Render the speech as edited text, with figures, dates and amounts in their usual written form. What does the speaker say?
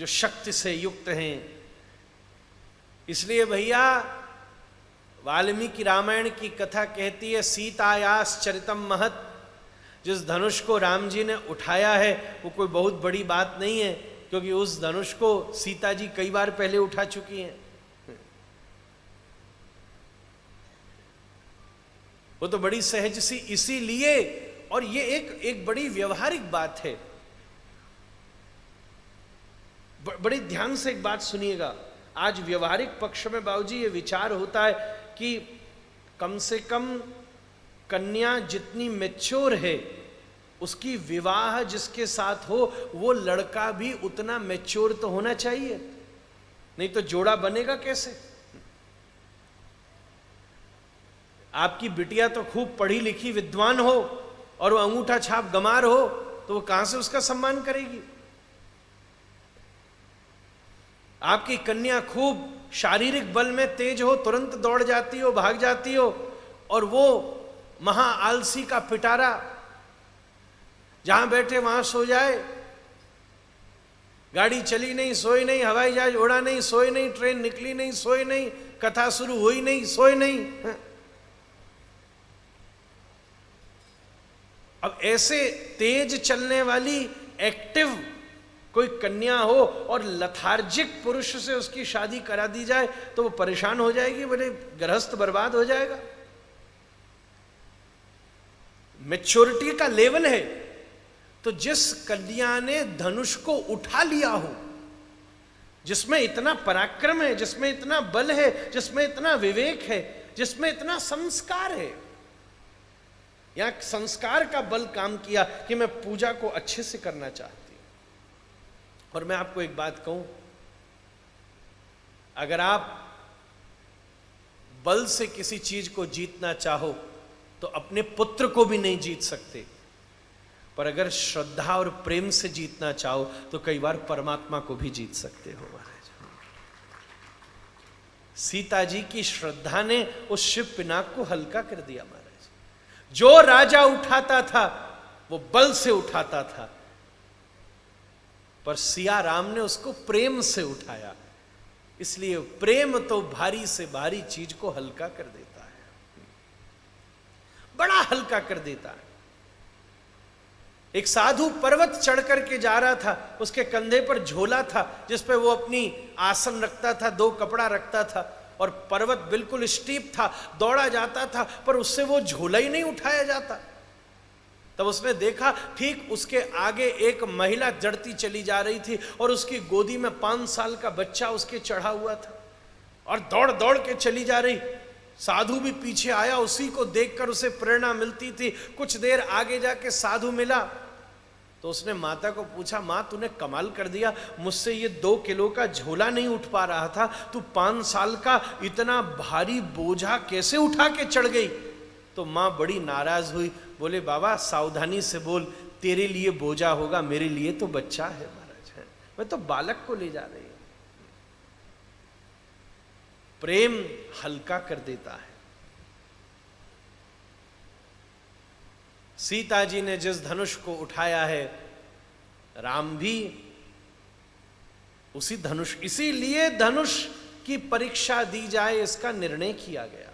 जो शक्ति से युक्त हैं। इसलिए भैया वाल्मीकि रामायण की कथा कहती है, सीतायास चरितम महत, जिस धनुष को राम जी ने उठाया है वो कोई बहुत बड़ी बात नहीं है, क्योंकि उस धनुष को सीता जी कई बार पहले उठा चुकी हैं। वो तो बड़ी सहज सी, इसीलिए, और ये एक बड़ी व्यवहारिक बात है। बड़ी ध्यान से एक बात सुनिएगा। आज व्यवहारिक पक्ष में बाबूजी ये विचार होता है कि कम से कम कन्या जितनी मैच्योर है उसकी विवाह जिसके साथ हो वो लड़का भी उतना मैच्योर तो होना चाहिए, नहीं तो जोड़ा बनेगा कैसे। आपकी बिटिया तो खूब पढ़ी लिखी विद्वान हो और वो अंगूठा छाप गमार हो तो वो कहां से उसका सम्मान करेगी। आपकी कन्या खूब शारीरिक बल में तेज हो, तुरंत दौड़ जाती हो, भाग जाती हो, और वो महा आलसी का पिटारा, जहां बैठे वहां सो जाए, गाड़ी चली नहीं सोई नहीं, हवाई जहाज उड़ा नहीं सोई नहीं, ट्रेन निकली नहीं सोई नहीं, कथा शुरू हुई नहीं सोई नहीं। अब ऐसे तेज चलने वाली एक्टिव कोई कन्या हो और लथार्जिक पुरुष से उसकी शादी करा दी जाए तो वो परेशान हो जाएगी, बोले गृहस्थ बर्बाद हो जाएगा। मैच्योरिटी का लेवल है। तो जिस कन्या ने धनुष को उठा लिया हो, जिसमें इतना पराक्रम है, जिसमें इतना बल है, जिसमें इतना विवेक है, जिसमें इतना संस्कार है, यहां संस्कार का बल काम किया कि मैं पूजा को अच्छे से करना चाहती हूं। और मैं आपको एक बात कहूं, अगर आप बल से किसी चीज को जीतना चाहो तो अपने पुत्र को भी नहीं जीत सकते, पर अगर श्रद्धा और प्रेम से जीतना चाहो तो कई बार परमात्मा को भी जीत सकते हो महाराज। सीता जी की श्रद्धा ने उस शिव पिनाक को हल्का कर दिया महाराज। जो राजा उठाता था वो बल से उठाता था, पर सिया राम ने उसको प्रेम से उठाया। इसलिए प्रेम तो भारी से भारी चीज को हल्का कर देता है, बड़ा हल्का कर देता है। एक साधु पर्वत चढ़ करके जा रहा था, उसके कंधे पर झोला था जिस पे वो अपनी आसन रखता था, 2 कपड़ा रखता था, और पर्वत बिल्कुल स्टीप था, दौड़ा जाता था, पर उससे वो झोला ही नहीं उठाया जाता। तब उसने देखा ठीक उसके आगे एक महिला जड़ती चली जा रही थी और उसकी गोदी में 5 साल का बच्चा उसके चढ़ा हुआ था और दौड़ दौड़ के चली जा रही। साधु भी पीछे आया, उसी को देखकर उसे प्रेरणा मिलती थी। कुछ देर आगे जाके साधु मिला तो उसने माता को पूछा, माँ तूने कमाल कर दिया, मुझसे ये 2 किलो का झोला नहीं उठ पा रहा था, तू 5 साल का इतना भारी बोझा कैसे उठा के चढ़ गई। तो माँ बड़ी नाराज हुई, बोले बाबा सावधानी से बोल, तेरे लिए बोझा होगा, मेरे लिए तो बच्चा है महाराज, है मैं तो बालक को ले जा रही हूं। प्रेम हल्का कर देता है। सीता जी ने जिस धनुष को उठाया है, राम भी उसी धनुष, इसीलिए धनुष की परीक्षा दी जाए इसका निर्णय किया गया।